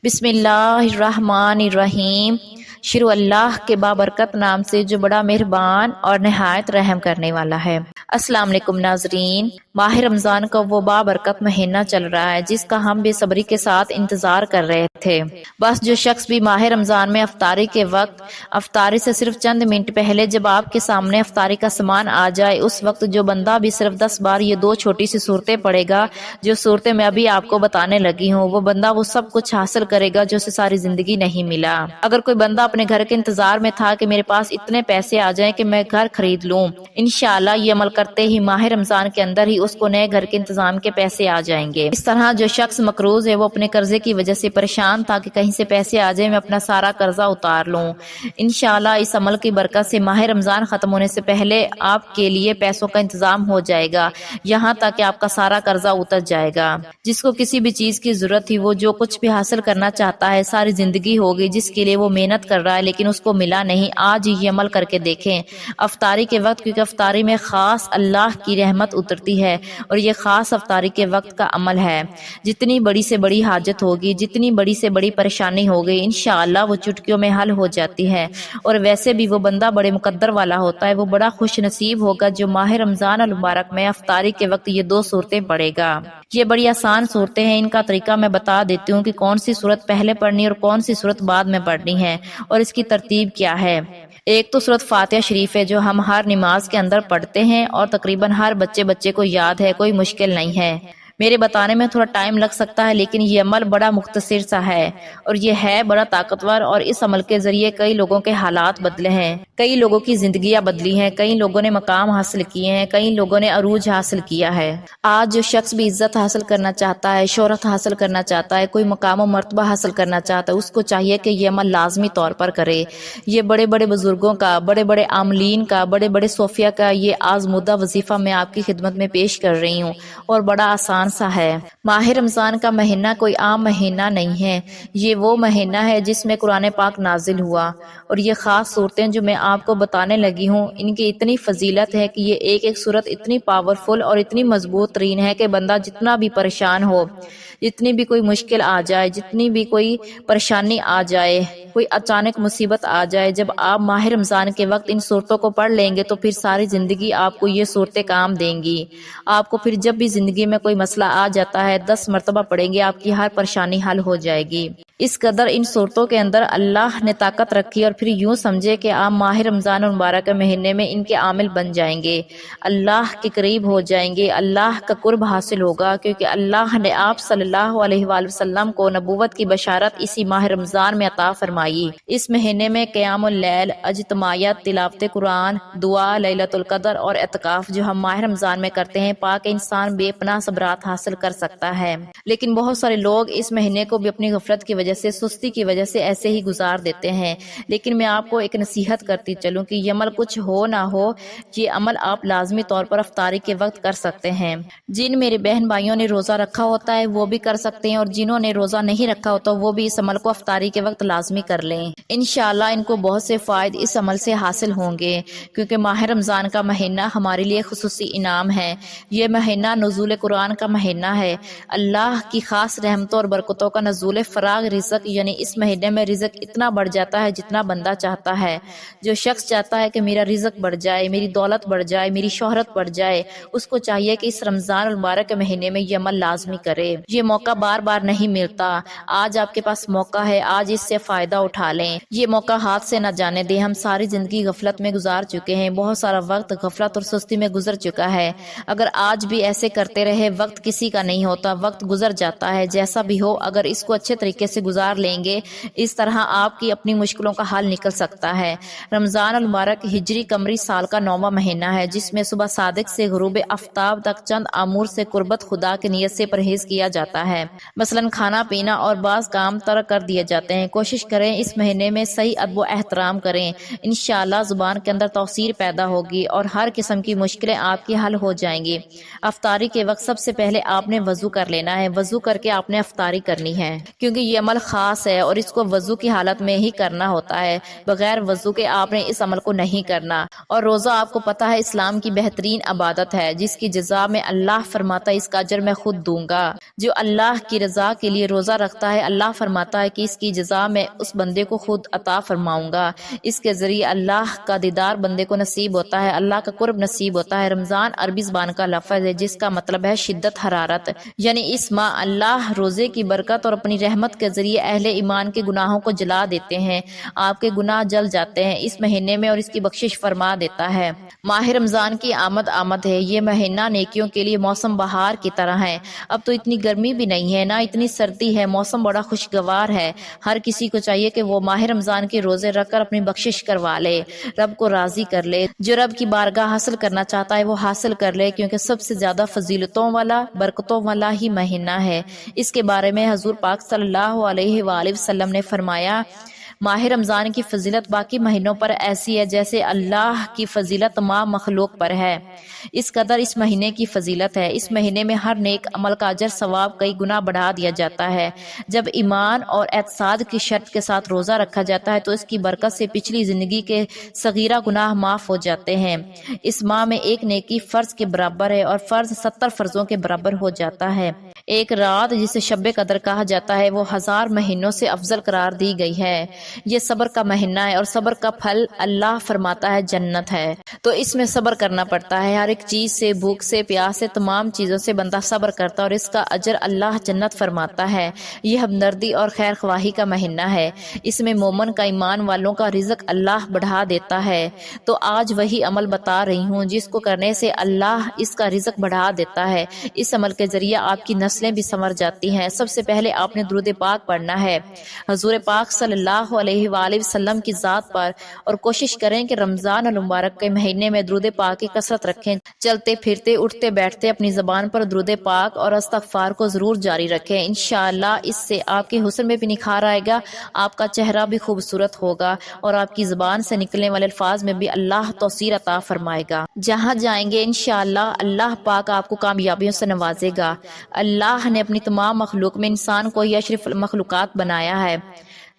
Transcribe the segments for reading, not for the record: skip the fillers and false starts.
بسم اللہ الرحمن الرحیم۔ شروع اللہ کے بابرکت نام سے جو بڑا مہربان اور نہایت رحم کرنے والا ہے۔ السلام علیکم ناظرین، ماہ رمضان کا وہ بابرکت مہینہ چل رہا ہے جس کا ہم بے صبری کے ساتھ انتظار کر رہے تھے۔ بس جو شخص بھی ماہ رمضان میں افطاری کے وقت افطاری سے صرف چند منٹ پہلے جب آپ کے سامنے افطاری کا سامان آ جائے، اس وقت جو بندہ بھی صرف 10 بار یہ 2 چھوٹی سی صورتیں پڑھے گا جو صورتیں میں ابھی آپ کو بتانے لگی ہوں، وہ بندہ وہ سب کچھ حاصل کرے گا جو اسے ساری زندگی نہیں ملا۔ اگر کوئی بندہ اپنے گھر کے انتظار میں تھا کہ میرے پاس اتنے پیسے آ جائیں کہ میں گھر خرید لوں، انشاءاللہ یہ عمل کرتے ہی ماہ رمضان کے اندر ہی اس کو نئے گھر کے انتظام کے پیسے آ جائیں گے۔ اس طرح جو شخص مقروض ہے وہ اپنے قرضے کی وجہ سے پریشان تھا کہ کہیں سے پیسے آ جائیں میں اپنا سارا قرضہ اتار لوں، انشاءاللہ اس عمل کی برکت سے ماہ رمضان ختم ہونے سے پہلے آپ کے لیے پیسوں کا انتظام ہو جائے گا، یہاں تک کہ آپ کا سارا قرضہ اتر جائے گا۔ جس کو کسی بھی چیز کی ضرورت تھی، وہ جو کچھ بھی حاصل کرنا چاہتا ہے، ساری زندگی ہوگی جس کے لیے وہ محنت کر رہا ہے لیکن اس کو ملا نہیں، آج یہ عمل کر کے دیکھیں افطاری کے وقت، کیونکہ افطاری میں خاص اللہ کی رحمت اترتی ہے اور یہ خاص افطاری کے وقت کا عمل ہے۔ جتنی بڑی سے بڑی حاجت ہوگی، جتنی بڑی سے بڑی پریشانی ہوگی، انشاءاللہ وہ چٹکیوں میں حل ہو جاتی ہے۔ اور ویسے بھی وہ بندہ بڑے مقدر والا ہوتا ہے، وہ بڑا خوش نصیب ہوگا جو ماہ رمضان المبارک میں افطاری کے وقت یہ 2 صورتیں پڑھے گا۔ یہ بڑی آسان صورتیں ہیں، ان کا طریقہ میں بتا دیتی ہوں کہ کون سی صورت پہلے پڑھنی اور کون سی صورت بعد میں پڑھنی ہے اور اس کی ترتیب کیا ہے۔ ایک تو صورت فاتحہ شریف ہے جو ہم ہر نماز کے اندر پڑھتے ہیں اور تقریباً ہر بچے کو یاد ہے، کوئی مشکل نہیں ہے۔ میرے بتانے میں تھوڑا ٹائم لگ سکتا ہے لیکن یہ عمل بڑا مختصر سا ہے اور یہ ہے بڑا طاقتور، اور اس عمل کے ذریعے کئی لوگوں کے حالات بدلے ہیں، کئی لوگوں کی زندگیاں بدلی ہیں، کئی لوگوں نے مقام حاصل کیے ہیں، کئی لوگوں نے عروج حاصل کیا ہے۔ آج جو شخص بھی عزت حاصل کرنا چاہتا ہے، شہرت حاصل کرنا چاہتا ہے، کوئی مقام و مرتبہ حاصل کرنا چاہتا ہے، اس کو چاہیے کہ یہ عمل لازمی طور پر کرے۔ یہ بڑے بڑے بزرگوں کا، بڑے بڑے عاملین کا، بڑے بڑے صوفیہ کا یہ آزمودہ وظیفہ میں آپ کی خدمت میں پیش کر رہی ہوں اور بڑا آسان سا ہے۔ ماہ رمضان کا مہینہ کوئی عام مہینہ نہیں ہے، یہ وہ مہینہ ہے جس میں قرآن پاک نازل ہوا، اور یہ خاص صورتیں جو میں آپ کو بتانے لگی ہوں ان کی اتنی فضیلت ہے کہ یہ ایک ایک صورت اتنی پاورفل اور اتنی مضبوط ترین ہے کہ بندہ جتنا بھی پریشان ہو، جتنی بھی کوئی مشکل آ جائے، جتنی بھی کوئی پریشانی آ جائے، کوئی اچانک مصیبت آ جائے، جب آپ ماہ رمضان کے وقت ان صورتوں کو پڑھ لیں گے تو پھر ساری زندگی آپ کو یہ صورتیں کام دیں گی۔ آپ کو پھر جب بھی زندگی میں کوئی مسئلہ آ جاتا ہے 10 مرتبہ پڑھیں گے آپ کی ہر پریشانی حل ہو جائے گی۔ اس قدر ان صورتوں کے اندر اللہ نے طاقت رکھی، اور پھر یوں سمجھے کہ آپ ماہ رمضان المبارک کے مہینے میں ان کے عامل بن جائیں گے، اللہ کے قریب ہو جائیں گے، اللہ کا قرب حاصل ہوگا، کیونکہ اللہ نے آپ صلی اللہ علیہ وآلہ وسلم کو نبوت کی بشارت اسی ماہ رمضان میں عطا فرمائی۔ اس مہینے میں قیام اللیل، اجتماعیت، تلاوت قرآن، دعا، لیلۃ القدر اور اعتکاف جو ہم ماہ رمضان میں کرتے ہیں، پاک انسان بے پناہ صبرات حاصل کر سکتا ہے۔ لیکن بہت سارے لوگ اس مہینے کو بھی اپنی غفلت کی وجہ سے، سستی کی وجہ سے ایسے ہی گزار دیتے ہیں، لیکن میں آپ کو ایک نصیحت کرتی چلوں کہ یہ عمل کچھ ہو نہ ہو، یہ عمل آپ لازمی طور پر افطاری کے وقت کر سکتے ہیں۔ جن میرے بہن بھائیوں نے روزہ رکھا ہوتا ہے وہ بھی کر سکتے ہیں، اور جنہوں نے روزہ نہیں رکھا ہوتا وہ بھی اس عمل کو افطاری کے وقت لازمی کر لیں، انشاءاللہ ان کو بہت سے فائدے اس عمل سے حاصل ہوں گے، کیونکہ ماہ رمضان کا مہینہ ہمارے لیے خصوصی انعام ہے۔ یہ مہینہ نزول قرآن کا مہینہ ہے، اللہ کی خاص رحمتوں اور برکتوں کا نزول، فراغ رزق، یعنی اس مہینے میں رزق اتنا بڑھ جاتا ہے جتنا بندہ چاہتا ہے۔ جو شخص چاہتا ہے کہ میرا رزق بڑھ جائے، میری دولت بڑھ جائے، میری شہرت بڑھ جائے، اس کو چاہیے کہ اس رمضان المبارک کے مہینے میں یہ عمل لازمی کرے۔ یہ موقع بار بار نہیں ملتا، آج آپ کے پاس موقع ہے، آج اس سے فائدہ اٹھا لیں، یہ موقع ہاتھ سے نہ جانے دیں۔ ہم ساری زندگی غفلت میں گزار چکے ہیں، بہت سارا وقت غفلت اور سستی میں گزر چکا ہے۔ اگر آج بھی ایسے کرتے رہے، وقت کسی کا نہیں ہوتا، وقت گزر جاتا ہے، جیسا بھی ہو اگر اس کو اچھے طریقے سے گزار لیں گے، اس طرح آپ کی اپنی مشکلوں کا حل نکل سکتا ہے۔ رمضان المبارک ہجری قمری سال کا 9واں مہینہ ہے، جس میں صبح صادق سے غروب آفتاب تک چند امور سے قربت خدا کی نیت سے پرہیز کیا جاتا ہے، مثلاً کھانا پینا اور بعض کام ترک کر دیے جاتے ہیں۔ کوشش کریں اس مہینے میں صحیح ادب و احترام کریں، انشاءاللہ زبان کے اندر توسیر پیدا ہوگی اور ہر قسم کی مشکلیں آپ کی حل ہو جائیں گی۔ افطاری کے وقت سب سے پہلے آپ نے وضو کر لینا ہے، وضو کر کے آپ نے افطاری کرنی ہے، کیونکہ یہ عمل عمل خاص ہے اور اس کو وضو کی حالت میں ہی کرنا ہوتا ہے، بغیر وضو کے آپ نے اس عمل کو نہیں کرنا۔ اور روزہ آپ کو پتہ ہے اسلام کی بہترین عبادت ہے، جس کی جزا میں اللہ فرماتا ہے اس کا اجر میں خود دوں گا۔ جو اللہ کی رضا کے لیے روزہ رکھتا ہے، اللہ فرماتا ہے کہ اس کی جزا میں اس بندے کو خود عطا فرماؤں گا۔ اس کے ذریعے اللہ کا دیدار بندے کو نصیب ہوتا ہے، اللہ کا قرب نصیب ہوتا ہے۔ رمضان عربی زبان کا لفظ ہے جس کا مطلب ہے شدت حرارت، یعنی اس ماہ اللہ روزے کی برکت اور اپنی رحمت کے ذریعے اہل ایمان کے گناہوں کو جلا دیتے ہیں، آپ کے گناہ جل جاتے ہیں اس مہینے میں اور اس کی بخشش فرما دیتا ہے۔ ماہ رمضان کی آمد ہے، یہ مہینہ نیکیوں کے لیے موسم بہار کی طرح ہے۔ اب تو اتنی گرمی بھی نہیں ہے، نہ اتنی سردی ہے، موسم بڑا خوشگوار ہے۔ ہر کسی کو چاہیے کہ وہ ماہ رمضان کے روزے رکھ کر اپنی بخشش کروا لے، رب کو راضی کر لے۔ جو رب کی بارگاہ حاصل کرنا چاہتا ہے وہ حاصل کر لے، کیونکہ سب سے زیادہ فضیلتوں والا، برکتوں والا ہی مہینہ ہے۔ اس کے بارے میں حضور پاک صلی اللہ علیہ وآلہ وسلم نے فرمایا، ماہ رمضان کی فضیلت باقی مہینوں پر ایسی ہے جیسے اللہ کی فضیلت تمام مخلوق پر ہے، اس قدر اس مہینے کی فضیلت ہے۔ اس مہینے میں ہر نیک عمل کا اجر ثواب کئی گنا بڑھا دیا جاتا ہے۔ جب ایمان اور اعتصاد کی شرط کے ساتھ روزہ رکھا جاتا ہے تو اس کی برکت سے پچھلی زندگی کے صغیرہ گناہ معاف ہو جاتے ہیں۔ اس ماہ میں ایک نیکی فرض کے برابر ہے اور فرض 70 فرضوں کے برابر ہو جاتا ہے۔ ایک رات جسے شب قدر کہا جاتا ہے وہ 1000 مہینوں سے افضل قرار دی گئی ہے۔ یہ صبر کا مہینہ ہے اور صبر کا پھل اللہ فرماتا ہے جنت ہے، تو اس میں صبر کرنا پڑتا ہے۔ ہر ایک چیز سے، بھوک سے، پیاس سے، تمام چیزوں سے بندہ صبر کرتا ہے اور اس کا اجر اللہ جنت فرماتا ہے۔ یہ ہمدردی اور خیر خواہی کا مہینہ ہے، اس میں مومن کا، ایمان والوں کا رزق اللہ بڑھا دیتا ہے۔ تو آج وہی عمل بتا رہی ہوں جس کو کرنے سے اللہ اس کا رزق بڑھا دیتا ہے۔ اس عمل کے ذریعے آپ کی نسلیں بھی سنور جاتی ہیں۔ سب سے پہلے آپ نے درود پاک پڑھنا ہے حضور پاک صلی اللہ علیہ وآلہ وسلم کی ذات پر، اور کوشش کریں کہ رمضان المبارک کے مہینے میں درود پاک کی کثرت رکھیں۔ چلتے پھرتے، اٹھتے بیٹھتے اپنی زبان پر درود پاک اور استغفار کو ضرور جاری رکھیں۔ انشاءاللہ اس سے آپ کے حسن میں بھی نکھار آئے گا، آپ کا چہرہ بھی خوبصورت ہوگا اور آپ کی زبان سے نکلنے والے الفاظ میں بھی اللہ توسیر عطا فرمائے گا۔ جہاں جائیں گے انشاءاللہ اللہ پاک آپ کو کامیابیوں سے نوازے گا۔ اللہ نے اپنی تمام مخلوق میں انسان کو ہی اشرف المخلوقات بنایا ہے۔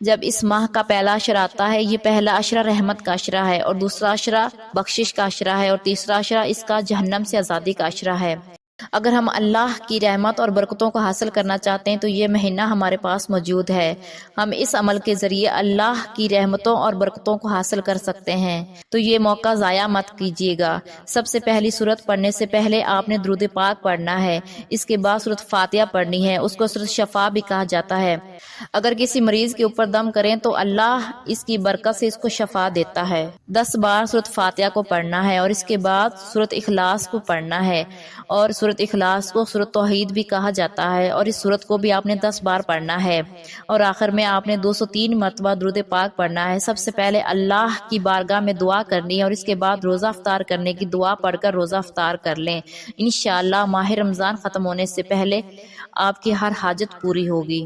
جب اس ماہ کا پہلا عشرہ آتا ہے، یہ پہلا عشرہ رحمت کا عشرہ ہے اور دوسرا عشرہ بخشش کا عشرہ ہے اور تیسرا عشرہ اس کا جہنم سے آزادی کا عشرہ ہے۔ اگر ہم اللہ کی رحمت اور برکتوں کو حاصل کرنا چاہتے ہیں تو یہ مہینہ ہمارے پاس موجود ہے۔ ہم اس عمل کے ذریعے اللہ کی رحمتوں اور برکتوں کو حاصل کر سکتے ہیں، تو یہ موقع ضائع مت کیجیے گا۔ سب سے پہلی سورت پڑھنے سے پہلے آپ نے درود پاک پڑھنا ہے، اس کے بعد سورت فاتحہ پڑھنی ہے، اس کو سورت شفا بھی کہا جاتا ہے۔ اگر کسی مریض کے اوپر دم کریں تو اللہ اس کی برکت سے اس کو شفا دیتا ہے۔ 10 بار سورت فاتحہ کو پڑھنا ہے اور اس کے بعد سورت اخلاص کو پڑھنا ہے، اور سورت اخلاص کو سورت توحید بھی کہا جاتا ہے، اور اس سورت کو بھی آپ نے 10 بار پڑھنا ہے، اور آخر میں آپ نے 203 مرتبہ درود پاک پڑھنا ہے۔ سب سے پہلے اللہ کی بارگاہ میں دعا کرنی ہے اور اس کے بعد روزہ افطار کرنے کی دعا پڑھ کر روزہ افطار کر لیں۔ انشاءاللہ ماہ رمضان ختم ہونے سے پہلے آپ کی ہر حاجت پوری ہوگی۔